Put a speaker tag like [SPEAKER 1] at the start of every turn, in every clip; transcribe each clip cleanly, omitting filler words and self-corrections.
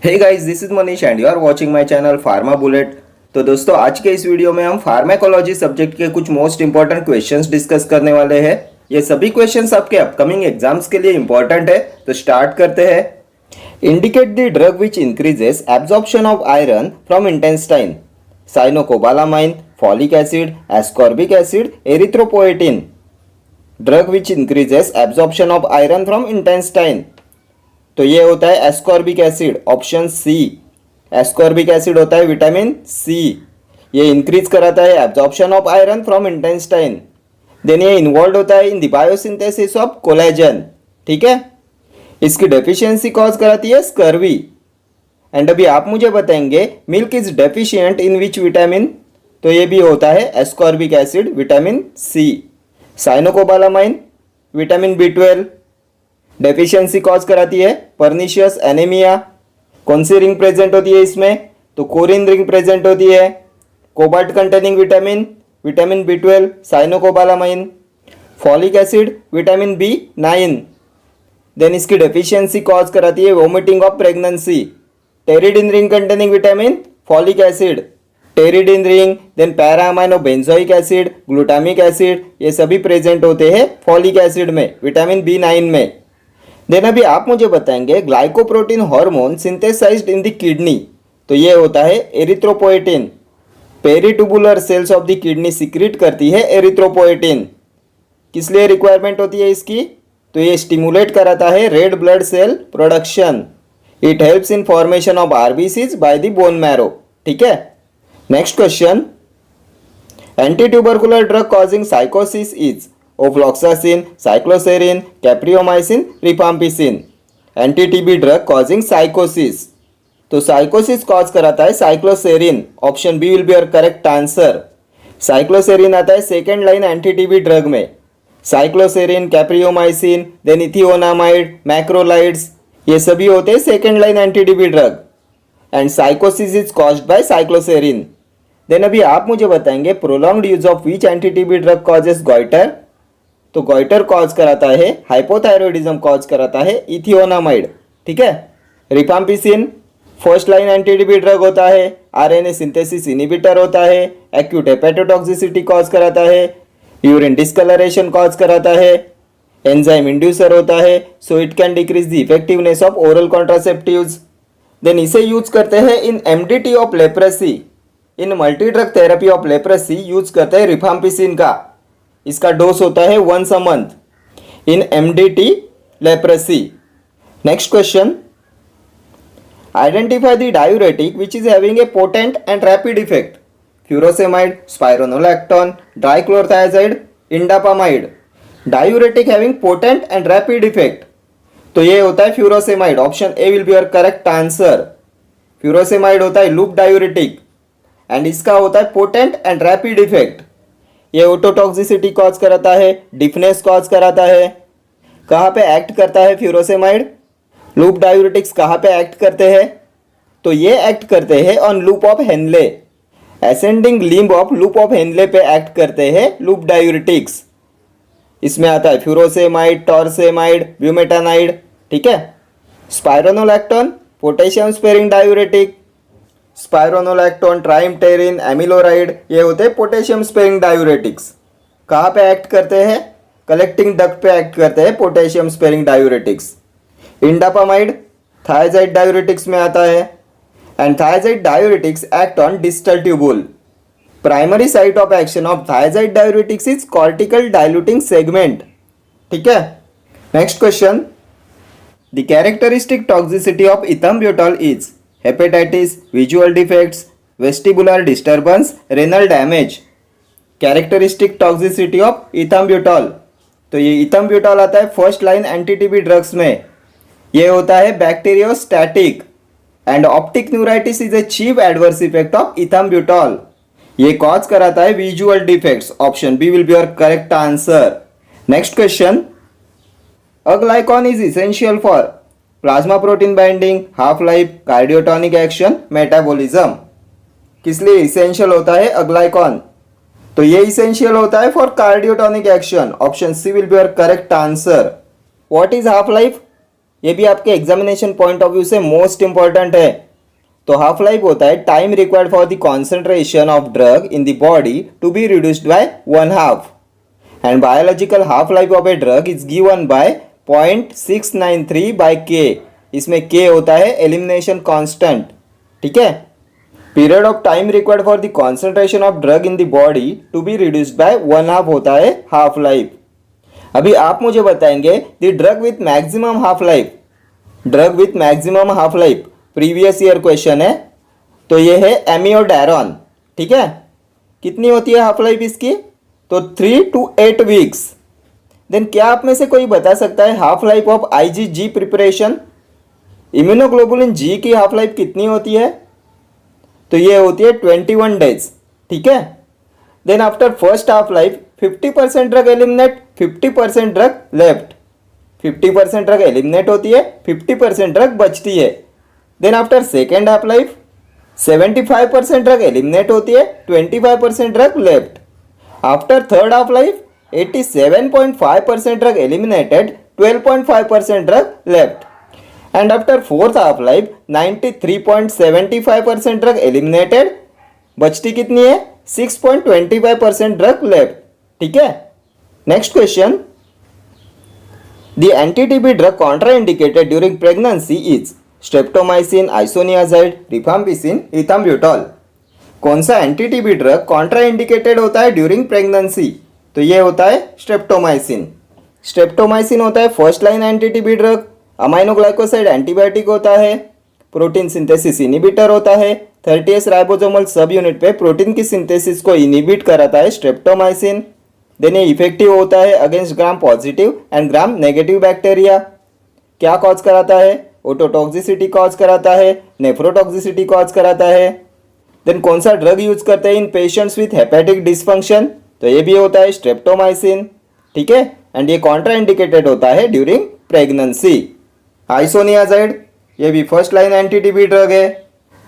[SPEAKER 1] Hey guys, this is Manish and you are watching my channel pharma bullet. तो दोस्तों, आज के इस वीडियो में हम फार्माकोलॉजी सब्जेक्ट के कुछ मोस्ट इंपॉर्टेंट क्वेश्चंस डिस्कस करने वाले हैं। ये सभी क्वेश्चंस आपके अपकमिंग एग्जाम्स के लिए इंपॉर्टेंट है, तो स्टार्ट करते हैं। Indicate the drug which increases absorption of iron from intestine. Cyanocobalamin, folic acid, ascorbic acid, erythropoietin. Drug which increases absorption of iron from intestine, तो ये होता है ascorbic acid, option C. Ascorbic acid होता है vitamin C, ये increase कराता है absorption of iron from intestine. Then ये इन्वॉल्व होता है in the biosynthesis of collagen, ठीक है। इसकी डेफिशिएंसी कॉज कराती है स्कर्वी। एंड अभी आप मुझे बताएंगे milk is deficient in which vitamin, तो ये भी होता है ascorbic acid, vitamin C. Cyanocobalamin, vitamin B12, deficiency cause कराती है पर्निशियस एनीमिया। कौन सी रिंग प्रेजेंट होती है इसमें, तो कोरिन रिंग प्रेजेंट होती है। Cobalt containing vitamin, vitamin B12, cyanocobalamin. Folic acid, vitamin B9। Then इसकी डेफिशिएंसी कॉज कराती है vomiting of pregnancy. Pteridine ring containing vitamin, folic acid, pteridine ring. Then para amino benzoic acid, glutamic acid, ये सभी present होते हैं folic acid में, vitamin B9 में। Then अभी आप मुझे बताएंगे glycoprotein hormone synthesised in the kidney, तो ये होता है erythropoietin. Peritubular cells of the kidney secrete करती है एरिथ्रोपोएटिन। किस लिए रिक्वायरमेंट होती है इसकी, तो ये स्टिमुलेट कराता है red blood cell production. It helps in formation of RBCs by the bone marrow, ठीक है। Next question, anti tubercular drug causing साइकोसिस is ofloxacin, cycloserine, capreomycin, rifampicin. Anti TB drug causing साइकोसिस, तो साइकोसिस कॉज कराता है cycloserine, option B will be your correct answer. Cycloserine आता है second line anti TB drug में। Cycloserine, capreomycin, then इथियोनामाइड, macrolides, ये सभी होते हैं second line anti TB drug. And साइकोसिस is caused by cycloserine. Then अभी आप मुझे बताएंगे prolonged use of which anti TB drug causes goitre, तो गॉइटर कॉज कराता है, हाइपोथायरॉयडिज्म कॉज कराता है इथियोनामाइड, ठीक है। Rifampicin first line anti TB drug होता है, आरएनए सिंथेसिस इनिबिटर होता है, एक्यूट हेपेटोटॉक्सिसिटी कॉज कराता है, यूरिन डिस्कलरेशन कॉज कराता है, एंजाइम इंड्यूसर होता है, so it can decrease the effectiveness of oral contraceptives. Then इसे यूज करते हैं in MDT of leprosy, in multi drug therapy of leprosy use करते हैं रिफाम्पिसिन का। इसका डोज होता है once a month in MDT leprosy. Next question, identify the diuretic which is having a potent and rapid effect. Furosemide, spironolactone, dichlorthiazide, indapamide. Diuretic having potent and rapid effect, तो ये होता है furosemide, option A will be your correct answer. Furosemide होता है loop diuretic and इसका होता है potent and rapid effect. ये ओटोटॉक्सिसिटी कॉज कराता है, डिफनेस कॉज कराता है। कहाँ पे एक्ट करता है फ्यूरोसेमाइड, लूप डायूरेटिक्स कहाँ पे एक्ट करते हैं, तो ये एक्ट करते हैं on loop of Henle, ascending limb of loop of Henle पे एक्ट करते हैं लूप डायूरेटिक्स। इसमें आता है फ्यूरोसेमाइड, टॉर्सेमाइड, ब्यूमेटानाइड, ठीक है। Spironolactone potassium sparing diuretic, spironolactone, triamterene, amiloride, ये होते हैं पोटेशियम स्पेरिंग डायूरेटिक्स। कहाँ पे एक्ट करते हैं, कलेक्टिंग डक्ट पे एक्ट करते हैं potassium sparing diuretics. Indapamide thiazide diuretics में आता है and thiazide diuretics act on distal tubule. Primary site of action of thiazide diuretics is cortical diluting segment, ठीक है। Next question, the characteristic toxicity of ethambutol is hepatitis, visual defects, vestibular disturbance, renal damage. Characteristic toxicity of ethambutol, तो ये ethambutol आता है first line anti TB drugs में। ये होता है bacteriostatic and optic neuritis is a chief adverse effect of ethambutol. ये cause कराता है visual defects, option B will be your correct answer. Next question, aglycone is essential for plasma protein binding, half life, cardiotonic action, metabolism. किस लिए essential होता है अग्लाइकॉन, तो ये essential होता है for cardiotonic action, option C will be your correct answer. What is half life, ये भी आपके एग्जामिनेशन पॉइंट ऑफ व्यू से मोस्ट इंपॉर्टेंट है। तो हाफ लाइफ होता है time required for the concentration of drug in the body to be reduced by 1/2 and biological half life of a drug is given by 0.693 by K. इसमें K होता है elimination constant, ठीक है। Period of time required for the concentration of drug in the body to be reduced by 1/2 होता है half life. अभी आप मुझे बताएंगे the drug with maximum half life, drug with maximum half life previous year question है, तो ये है एमियोडायरोन, ठीक है। कितनी होती है हाफ लाइफ इसकी? तो 3 to 8 वीक्स। देन क्या आप में से कोई बता सकता है half life of IgG preparation, immunoglobulin G की हाफ लाइफ कितनी होती है? तो ये होती है 21 डेज, ठीक है। Then after first half life 50% drug eliminate, 50% drug left, 50% drug eliminate होती है, 50% ड्रग बचती है। Then after second half life 75% drug eliminate होती है, 25% drug left. After third half life 87.5% drug eliminated, 12.5% drug left. And after fourth half life 93.75% drug eliminated, बचती कितनी है? 6.25% drug left, ठीक है। Next question, the anti TB drug contraindicated during pregnancy is streptomycin, isoniazid, rifampicin, ethambutol. कौन सा anti-TB drug contraindicated होता है during pregnancy? तो ये होता है स्ट्रेप्टोमाइसिन। स्ट्रेप्टोमाइसिन होता है first line anti-TB drug, aminoglycoside antibiotic होता है, प्रोटीन सिंथेसिस इनिबिटर होता है, 30S राइबोसोमल सब यूनिट पे प्रोटीन की सिंथेसिस को इनिबिट कराता है स्ट्रेप्टोमाइसिन। देन ये इफेक्टिव होता है against gram positive and gram negative bacteria. क्या कॉज कराता है? ओटोटॉक्सिसिटी कॉज कराता है, नेफ्रोटॉक्सिसिटी कॉज कराता है। देन कौन सा ड्रग यूज करते हैं इन पेशेंट्स विथ हेपेटिक डिसफंक्शन? तो ये भी होता है स्ट्रेप्टोमाइसिन, ठीक है। एंड ये कॉन्ट्राइंडिकेटेड होता है ड्यूरिंग प्रेगनेंसी। आइसोनियाजाइड, ये भी फर्स्ट लाइन एंटी-टीबी ड्रग है,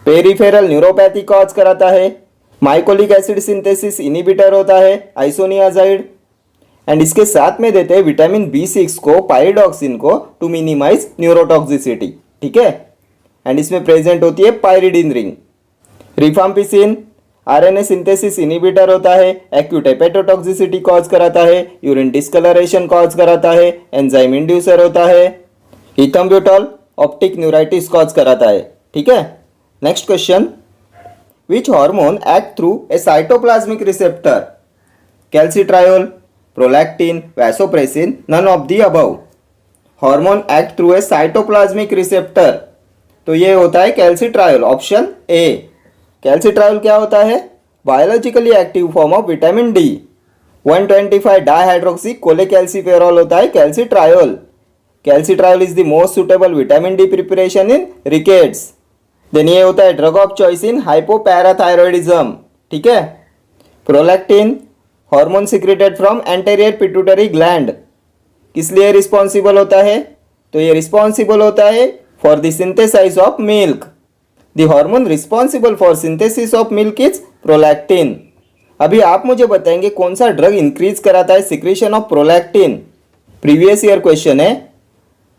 [SPEAKER 1] पेरिफेरल न्यूरोपैथी कॉज कराता है, माइकोलिक एसिड सिंथेसिस इनिबिटर होता है आइसोनियाजाइड। एंड इसके साथ में देते हैं विटामिन B6 को, पाइरिडॉक्सिन को, टू मिनिमाइज न्यूरोटॉक्सिसिटी, ठीक है। एंड इसमें प्रेजेंट होती है pyridine ring. Rifampicin RNA synthesis inhibitor होता है, एक्यूट हेपेटोटॉक्सिसिटी कॉज कराता है, यूरिन डिस्कलरेशन कॉज कराता है, एंजाइम इंड्यूसर होता है। इथाम्ब्यूटॉल ऑप्टिक न्यूराइटिस कॉज कराता है, ठीक है। Next question, which hormone act through a cytoplasmic receptor? Calcitriol, prolactin, vasopressin, none of the above. Hormone act through a cytoplasmic receptor, तो ये होता है कैल्सिट्रायोल, ऑप्शन ए। कैल्सिट्रायोल क्या होता है? Biologically active form of vitamin D, 125 dihydroxy cholecalciferol होता है calcitriol. Calcitriol is the most suitable vitamin D preparation in rickets. Then ये होता है drug of choice in hypoparathyroidism, ठीक है। Prolactin hormone secreted from anterior pituitary gland, किस लिए responsible होता है? तो ये रिस्पॉन्सिबल होता है for the synthesise of milk. The hormone responsible for synthesis of milk is prolactin. अभी आप मुझे बताएंगे कौन सा ड्रग इंक्रीज कराता है secretion of prolactin? Previous year question है।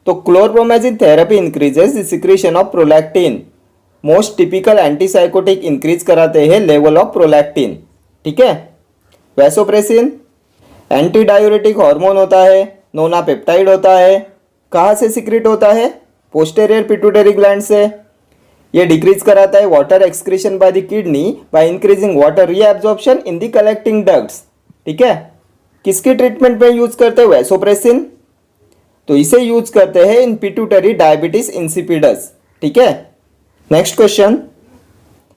[SPEAKER 1] तो chlorpromazine therapy increases the secretion of prolactin. Most typical antipsychotic increase कराते हैं लेवल ऑफ प्रोलैक्टिन, ठीक है। वैसोप्रेसिन एंटी डायूरेटिक हार्मोन होता है, नोना पेप्टाइड होता है। कहाँ से सिक्रेट होता है? पोस्टेरियर पिट्यूटरी ग्लैंड से। ये डिक्रीज कराता है water excretion by the kidney by increasing water reabsorption in the collecting ducts, ठीक है। किसकी ट्रीटमेंट में यूज करते हैं वैसोप्रेसिन? तो इसे यूज करते हैं इन पिट्यूटरी डायबिटीज इंसिपिडस, ठीक है। Next question,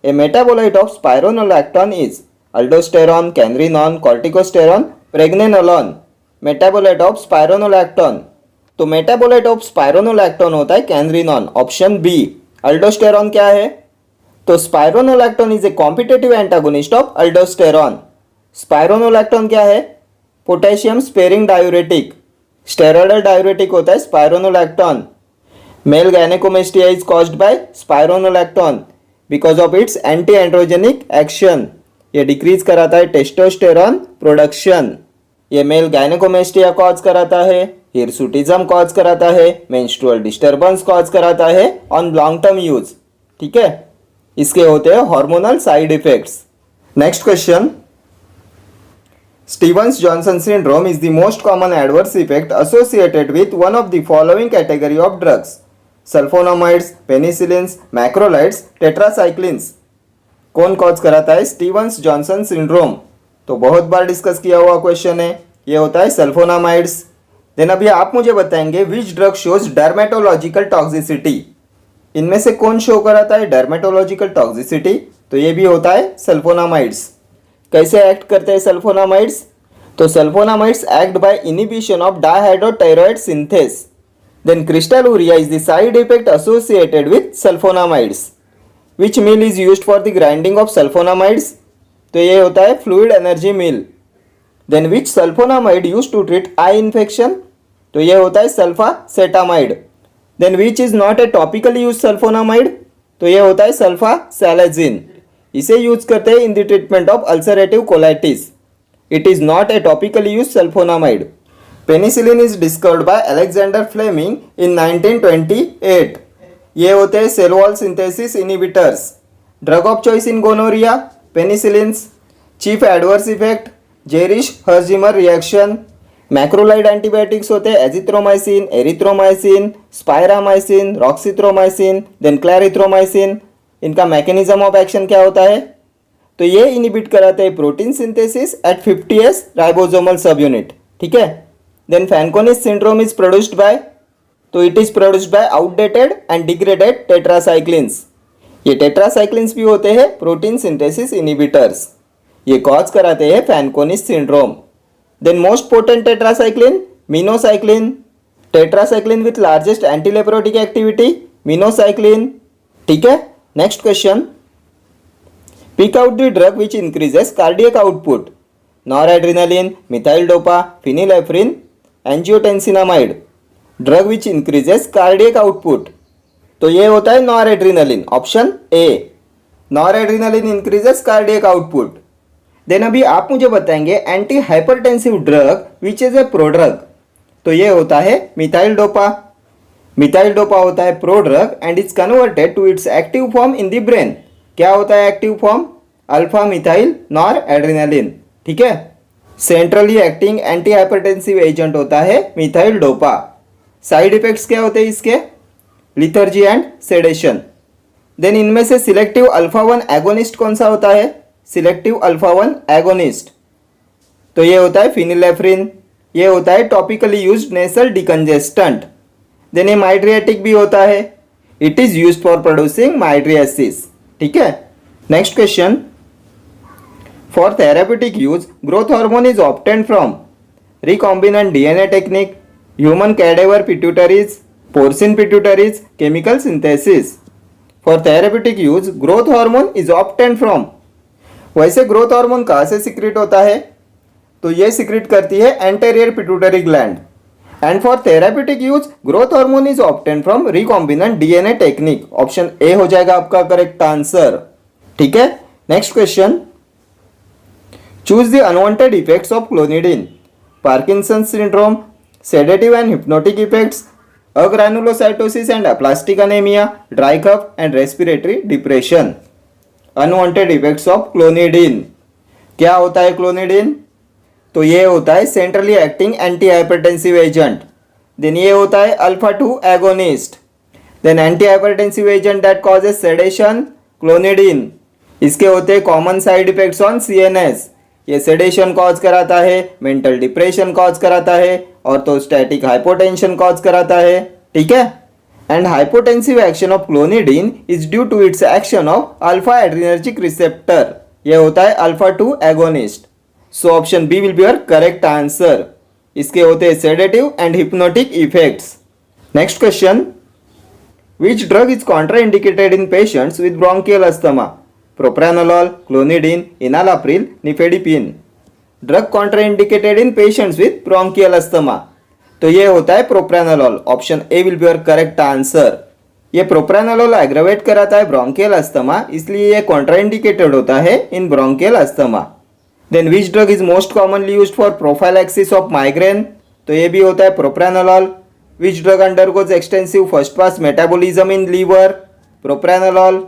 [SPEAKER 1] a metabolite of spironolactone is aldosterone, canrenone, corticosterone, pregnenolone. Metabolite of spironolactone, तो मेटाबोलाइट ऑफ स्पाइरोनोलैक्टोन होता है कैनरिनॉन, ऑप्शन बी। अल्डोस्टेरॉन क्या है? तो spironolactone is a competitive antagonist of aldosterone. Spironolactone क्या है? Potassium sparing diuretic, steroidal diuretic होता है spironolactone. Male gynaecomastia is caused by spironolactone because of its anti androgenic action. ये डिक्रीज कराता है टेस्टोस्टेरॉन प्रोडक्शन। ये मेल गायनेकोमेस्टिया कॉज कराता है। हिरसुटिज्म कॉज कराता है, मेंस्ट्रुअल डिस्टर्बेंस कॉज कराता है ऑन लॉन्ग टर्म यूज। ठीक है, इसके होते हैं hormonal side effects. Next question, Stevens Johnson syndrome is the most common adverse effect associated with one of the following category of drugs: sulphonamides, penicillins, macrolides, tetracyclines. कौन cause कराता है Stevens Johnson syndrome? तो बहुत बार discuss किया हुआ question है, ये होता है सल्फोनामाइड्स। देन अभी आप मुझे बताएंगे which drug shows dermatological toxicity. इनमें से कौन शो कराता है डर्मेटोलॉजिकल टॉक्सिसिटी? तो ये भी होता है सल्फोनामाइड्स। कैसे एक्ट करते हैं सल्फोनामाइड्स? तो sulfonamides act by inhibition of dihydropteroate synthase. Then crystalluria is the side effect associated with sulfonamides. Which mill is used for the grinding of sulfonamides? तो ये होता है fluid energy mill. Then which sulfonamide use to treat eye infection? तो ये होता है sulfacetamide. Then which is not a topically use sulfonamide? तो ये होता है सल्फासैलाजिन। इसे यूज करते हैं in the treatment of ulcerative colitis. It is not a topically use sulfonamide. Penicillin is discovered by Alexander Fleming in 1928। ये होते हैं cell wall synthesis inhibitors. Drug of choice in gonorrhoea penicillins. Chief adverse effect Jarisch Herxheimer reaction. Macrolide antibiotics होते हैं azithromycin, erythromycin, spiramycin, roxithromycin, then clarithromycin. इनका mechanism of action क्या होता है? तो ये इनिबिट कराते हैं protein synthesis at 50s ribosomal subunit. ठीक है, then Fanconi's syndrome is produced by, तो it is produced by outdated and degraded tetracyclines. ये टेट्रासाइक्लिन्स भी होते हैं प्रोटीन सिंथेसिस इनिबिटर्स। ये कॉज कराते हैं Fanconi's syndrome. Then most potent tetracycline minocycline. Tetracycline with largest antileprotic activity minocycline. ठीक है, next question, pick out the drug which increases cardiac output. Noradrenaline, methyl dopa, phenylephrine, angiotensinamide. Drug which increases cardiac output, तो ये होता है noradrenaline, option A. Noradrenaline increases cardiac output. Then अभी आप मुझे बताएंगे anti hypertensive drug which is a prodrug. तो ये होता है मिथाइल डोपा। मिथाइल डोपा होता है prodrug and is converted to its active form in the brain. क्या होता है active form? Alpha methyl noradrenaline. ठीक है, centrally acting anti hypertensive agent होता है मिथाइल डोपा। साइड इफेक्ट्स क्या होते हैं इसके? लिथर्जी एंड सेडेशन। देन इनमें से सिलेक्टिव अल्फा 1 एगोनिस्ट कौन सा होता है? सिलेक्टिव अल्फा 1 एगोनिस्ट, तो ये होता है फिनिलेफ्रिन। ये होता है topically used nasal decongestant. Then ये माइड्रियाटिक भी होता है। It is used for producing mydriasis. ठीक है, next question, for therapeutic use growth hormone is obtained from recombinant DNA technique, human cadaver pituitaries, porcine pituitaries, chemical synthesis. For therapeutic use growth hormone is obtained from. वैसे growth hormone कहाँ से secrete होता है? तो ये secrete करती है anterior pituitary gland. And for therapeutic use growth hormone is obtained from recombinant DNA technique. Option A हो जाएगा आपका करेक्ट आंसर। ठीक है, next question, choose the unwanted effects of clonidine. Parkinson's syndrome, sedative and hypnotic effects, agranulocytosis and aplastic anaemia, dry cough and respiratory depression. Unwanted effects of clonidine. क्या होता है clonidine? तो ये होता है centrally acting anti hypertensive agent. Then ये होता है alpha 2 agonist. Then anti hypertensive agent that causes sedation, clonidine. इसके होते हैं common side effects on CNS. ये सेडेशन कॉज कराता है, मेंटल डिप्रेशन कॉज कराता है, ऑर्थोस्टैटिक हाइपोटेंशन कॉज कराता है। ठीक है, and hypotensive action of clonidine is due to its action of alpha adrenergic receptor. ये होता है alpha 2 agonist. So option B will be your correct answer. इसके होते हैं sedative and hypnotic effects. Next question, which drug is contraindicated in patients with bronchial asthma? Propranolol, clonidine, enalapril, nifedipine. Drug contraindicated in patients with bronchial asthma, तो ये होता है propranolol. Option A will be your correct answer. ये प्रोप्रानोलॉल aggravate कराता है bronchial asthma, इसलिए ये contraindicated होता है in bronchial asthma. Then which drug is most commonly used for prophylaxis of migraine? तो ये भी होता है propranolol. Which drug undergoes extensive first pass metabolism in liver? Propranolol.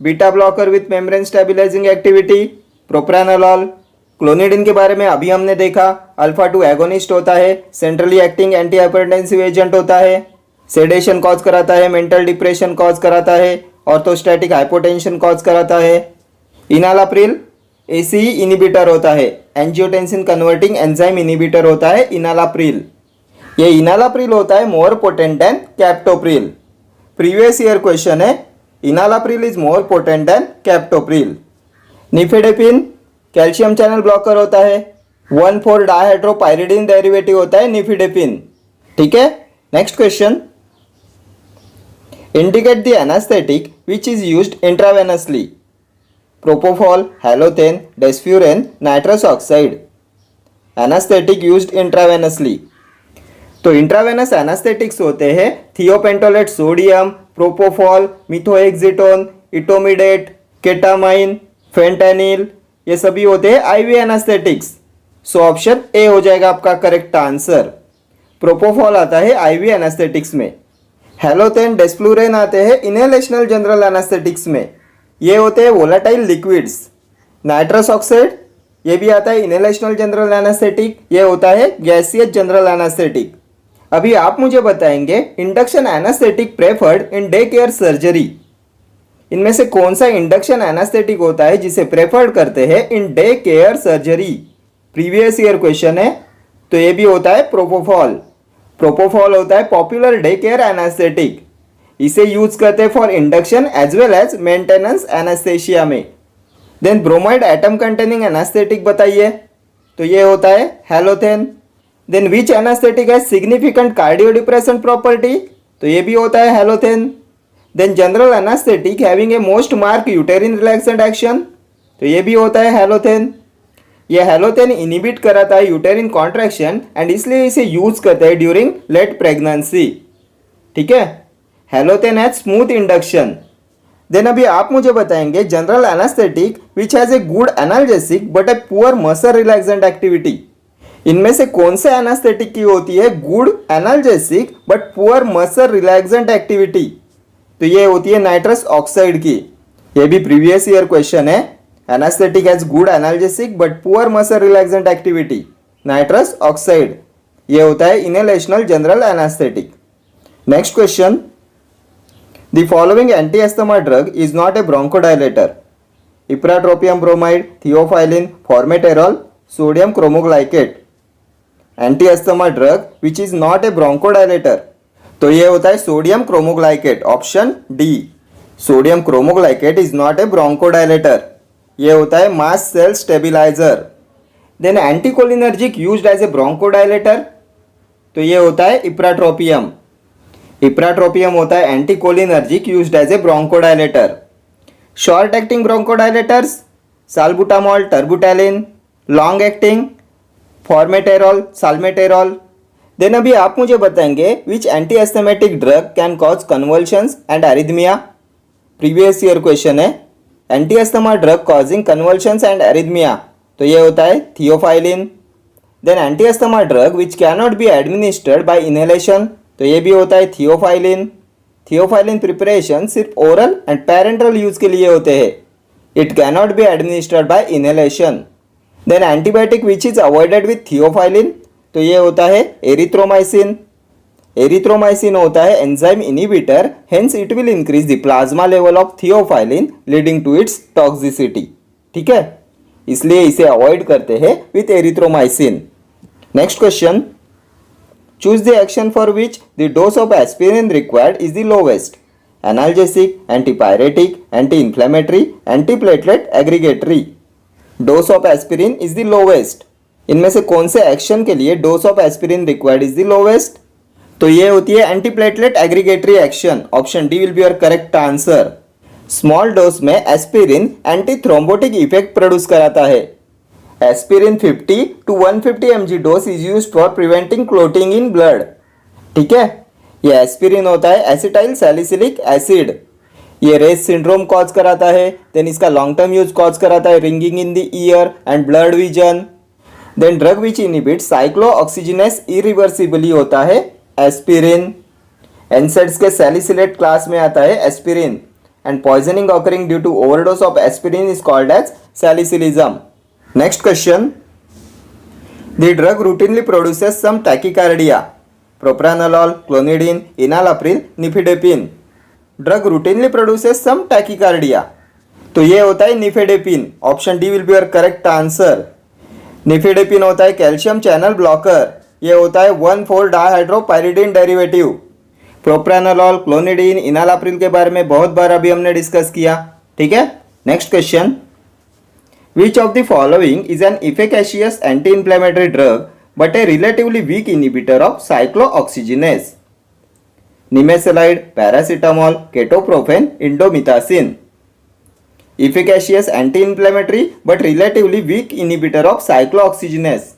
[SPEAKER 1] Beta blocker with membrane stabilising activity? Propranolol. Clonidine के बारे में अभी हमने देखा, अल्फा 2 एगोनिस्ट होता है, centrally acting anti hypertensive agent होता है, सेडेशन कॉज कराता है, मेंटल डिप्रेशन कॉज कराता है, ऑर्थोस्टैटिक हाइपोटेंशन कॉज कराता है। इनालाप्रिल एसीई इनिबिटर होता है, एंजियोटेंसिन कन्वर्टिंग एंजाइम इनिबिटर होता है इनालाप्रिल। ये इनालाप्रिल होता है more potent than captopril. Previous year question है, enalapril is more potent than captopril. Nifedipine calcium channel blocker होता है, 1,4-डाइहाइड्रोपाइरिडिन डेरिवेटिव होता है निफेडेपिन। ठीक है, next question, indicate the anaesthetic which is used intravenously? Propofol, halothane, desflurane, nitrous oxide. Anaesthetic used intravenously, तो intravenous anaesthetics होते हैं thiopentone sodium, propofol, methohexitone, etomidate, ketamine, fentanyl, ये सभी होते हैं IV anaesthetics. So option A हो जाएगा आपका करेक्ट आंसर। प्रोपोफॉल आता है आईवी एनास्थेटिक्स में। हैलोथेन, डेस्फ्लूरेन आते हैं इनहेलेशनल जनरल एनास्थेटिक्स में, ये होते हैं वोलेटाइल लिक्विड्स। नाइट्रस ऑक्साइड ये भी आता है इनहेलेशनल जनरल एनास्थेटिक, ये होता है गैसियस जनरल एनास्थेटिक। अभी आप मुझे बताएंगे induction anaesthetic preferred in day care surgery, इनमें से कौन सा इंडक्शन एनास्थेटिक होता है जिसे प्रेफर्ड करते हैं in day care surgery? Previous year question है, तो ये भी होता है प्रोपोफॉल। प्रोपोफॉल होता है पॉपुलर डे केयर एनास्थेटिक, इसे यूज करते हैं for induction as well as maintenance anaesthesia में। Then bromide atom containing anaesthetic बताइए, तो ये होता है halothane. Then which anaesthetic has significant cardio depression property? तो ये भी होता है halothane. Then general anaesthetic having a most mark uterine relaxant action, तो ये भी होता है हैलोथेन। ये हैलोथेन इनिबिट कराता है यूटेरिन कॉन्ट्रैक्शन एंड इसलिए इसे यूज करते हैं ड्यूरिंग लेट प्रेगनेंसी। ठीक है, halothane has smooth induction. Then अभी आप मुझे बताएंगे general anaesthetic which has a good analgesic but a poor muscle relaxant activity, इनमें से कौन से एनास्थेटिक की होती है good analgesic but poor muscle relaxant activity? तो ये होती है नाइट्रस ऑक्साइड की। ये भी प्रीवियस ईयर क्वेश्चन है, anaesthetic has good analgesic but poor muscle relaxant activity, nitrous oxide, ये होता है inhalational general anaesthetic. Next question, the following anti asthma drug is not a bronchodilator? Ipratropium bromide, theophylline, formoterol, sodium cromoglycate. Anti asthma drug which is not a bronchodilator, तो ये होता है sodium cromoglycate, option D. Sodium cromoglycate is not a bronchodilator, ये होता है mast cell stabiliser. Then anticholinergic used as a bronchodilator, तो ये होता है इप्राट्रोपियम। इप्राट्रोपियम होता है anticholinergic used as a bronchodilator. Short acting bronchodilators, salbutamol, टर्बुटैलिन। Long acting, formoterol, salmeterol. Then अभी आप मुझे बताएंगे which anti asthmatic drug can cause convulsions and arrhythmia? Previous year question है, anti asthma drug causing convulsions and arrhythmia, तो ये होता है theophylline. Then anti asthma drug which can not be administered by inhalation, तो ये भी होता है थियोफाइलिन। थियोफाइलिन प्रिपरेशन सिर्फ ओरल एंड पेरेंटल यूज के लिए होते हैं, it can not be administered by inhalation. Then antibiotic which is avoided with theophylline, तो ये होता है एरिथ्रोमाइसिन। एरिथ्रोमाइसिन होता है enzyme inhibitor, hence it will increase the plasma level of theophylline leading to its toxicity. ठीक है, इसलिए इसे अवॉइड करते हैं with erythromycin. Next question, choose the action for which the dose of aspirin required is the lowest? Analgesic, antipyretic, anti inflammatory, antiplatelet, aggregatory. Dose of aspirin is the lowest, इनमें से कौन से एक्शन के लिए dose of aspirin required is the lowest? तो ये होती है antiplatelet aggregatory action, option D will be your correct answer. Small dose में aspirin anti thrombotic effect produce कराता है। Aspirin 50 to 150 mg dose is used for preventing clotting in blood. ठीक है, ये एस्पिरिन होता है एसिटाइल सैलिसिलिक एसिड, ये Reye's syndrome cause कराता है। देन इसका लॉन्ग टर्म यूज कॉज कराता है ringing in the ear and blood vision. Then drug which inhibit cyclooxygenase irreversibly होता है एस्पिरिन। एनसेड्स के सैलिसिलेट क्लास में आता है aspirin and poisoning occurring due to overdose of aspirin is called as salicylism. Next question, the drug routinely produces some tachycardia, propranolol, clonidine, enalapril, nifedipine. Drug routinely produces some tachycardia, तो ये होता है nifedipine. Option D will be your correct answer. निफेडेपिन होता है calcium channel blocker, ये होता है one four dihydropyridine derivative. प्रोप्रानोलॉल, clonidine, enalapril के बारे में बहुत बार अभी हमने डिस्कस किया, ठीक है। Next question, which of the following is an efficacious anti inflammatory drug but a relatively weak inhibitor of cyclooxygenase? Nimesulide, paracetamol, ketoprofen, indomethacin. Efficacious anti inflammatory but relatively weak inhibitor of cyclooxygenase,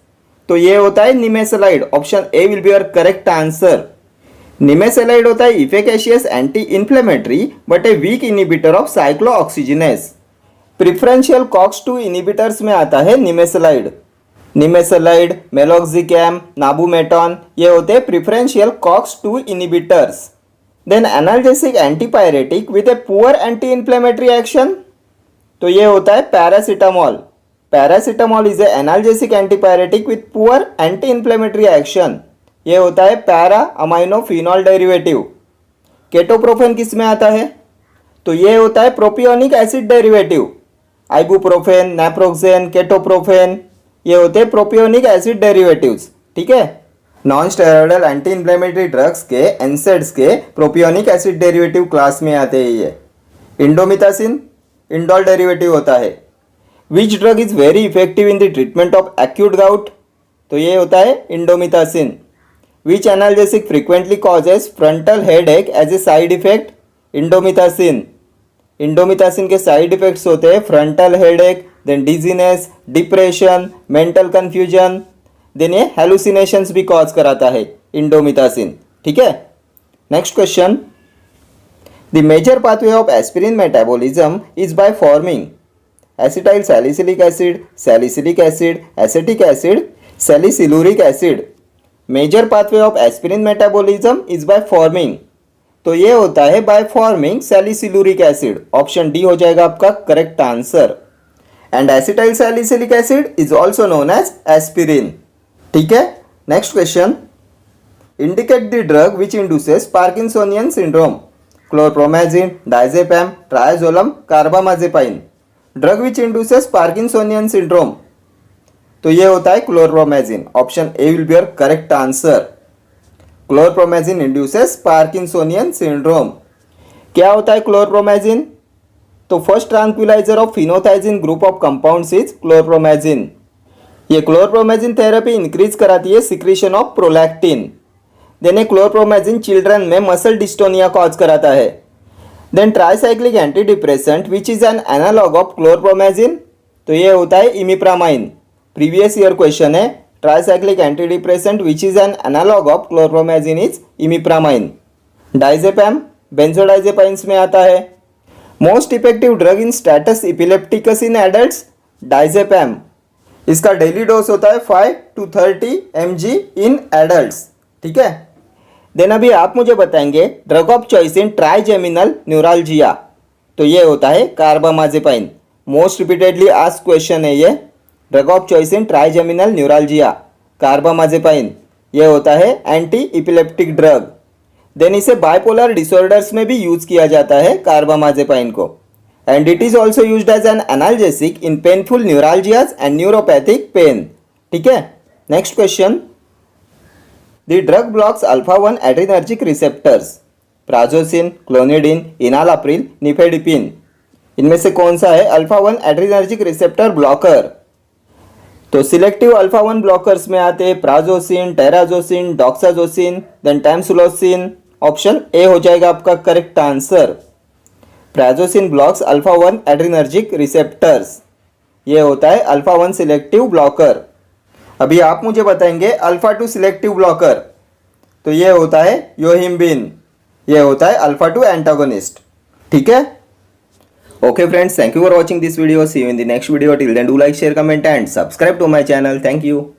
[SPEAKER 1] तो ये होता है nimesulide. Option A will be your correct answer. Nimesulide होता है efficacious anti inflammatory but a weak inhibitor of cyclooxygenase. Preferential COX two inhibitors में आता है निमेसलाइड। निमेसलाइड, meloxicam, नाबुमेटॉन, ये होते हैं preferential COX two inhibitors. Then analgesic antipyretic with a poor anti inflammatory action, तो ये होता है paracetamol. Paracetamol is a analgesic antipyretic with poor anti inflammatory action, ये होता है para amino phenol derivative. Ketoprofen किस में आता है, तो ये होता है propionic acid derivative. Ibuprofen, naproxen, ketoprofen, ये होते हैं प्रोपियोनिक एसिड डेरिवेटिव्स, ठीक है। Non steroidal anti inflammatory drugs के एनसेड्स के प्रोपियोनिक एसिड डेरिवेटिव क्लास में आते हैं ये। इंडोमिथासिन इंडोल डेरिवेटिव होता है। Which drug is very effective in the treatment of acute gout, तो ये होता है indomethacin. Which analgesic frequently causes frontal headache as a side effect, indomethacin. Indomethacin के साइड इफेक्ट्स होते हैं frontal headache, then dizziness, depression, mental confusion, then ये hallucinations भी cause कराता है इंडोमिथासिन, ठीक है। Next question, the major pathway of aspirin metabolism is by forming acetyl salicylic acid, salicylic acid, acetic acid, salicyluric acid. Major pathway of aspirin metabolism is by forming, तो ये होता है by forming salicyluric acid. Option D हो जाएगा आपका correct answer. And acetyl salicylic acid is also known as aspirin, ठीक है। Next question, indicate the drug which induces parkinsonian syndrome, chlorpromazine, diazepam, triazolam, carbamazepine. Drug which induces parkinsonian syndrome, तो ये होता है chlorpromazine. Option A will be your correct answer. Chlorpromazine induces parkinsonian syndrome. क्या होता है chlorpromazine, तो first tranquilliser of phenothiazine group of compounds is chlorpromazine. ये chlorpromazine therapy increase कराती है सिक्रीशन ऑफ प्रोलैक्टिन। देन ये क्लोरप्रोमाजिन चिल्ड्रन में muscle dystonia cause कराता है। Then tricyclic anti depressant which is an analogue of chlorpromazine, तो ये होता है इमिप्रामाइन। प्रीवियस ईयर क्वेश्चन है, tricyclic anti depressant which is an analogue of chlorpromazine is imipramine. Diazepam benzodiazepines में आता है। Most effective drug in status epilepticus in adults, diazepam. इसका daily dose होता है 5 to 30 mg इन एडल्ट्स, ठीक है। Then अभी आप मुझे बताएंगे drug of choice in trigeminal neuralgia, तो ये होता है carbamazepine. Most repeatedly asked question है ये, drug of choice in trigeminal neuralgia, carbamazepine, ये होता है एंटी इपिलेप्टिक ड्रग। देन इसे बाइपोलर डिसऑर्डर्स में भी यूज किया जाता है कार्बामाजेपाइन को। And it is also used as an analgesic in painful neuralgias and neuropathic pain, ठीक है। Next question, the drug blocks alpha one adrenergic receptors, prazosin, clonidine, enalapril, nifedipine. इनमें से कौन सा है अल्फा-1 एड्रिनर्जिक रिसेप्टर ब्लॉकर, तो selective alpha one blockers में आते हैं prazosin, terazosin, doxazosin, then tamsulosin. Option A हो जाएगा आपका correct answer. Prazosin blocks alpha one adrenergic receptors, ये होता है अल्फा-1 सिलेक्टिव ब्लॉकर। अभी आप मुझे बताएंगे अल्फा-2 सिलेक्टिव ब्लॉकर, तो ये होता है योहिम्बिन, ये होता है अल्फा-2 एंटागोनिस्ट, ठीक है। Okay friends, thank you for watching this video. See you in the next video. Till then, do like, share, comment and subscribe to my channel. Thank you.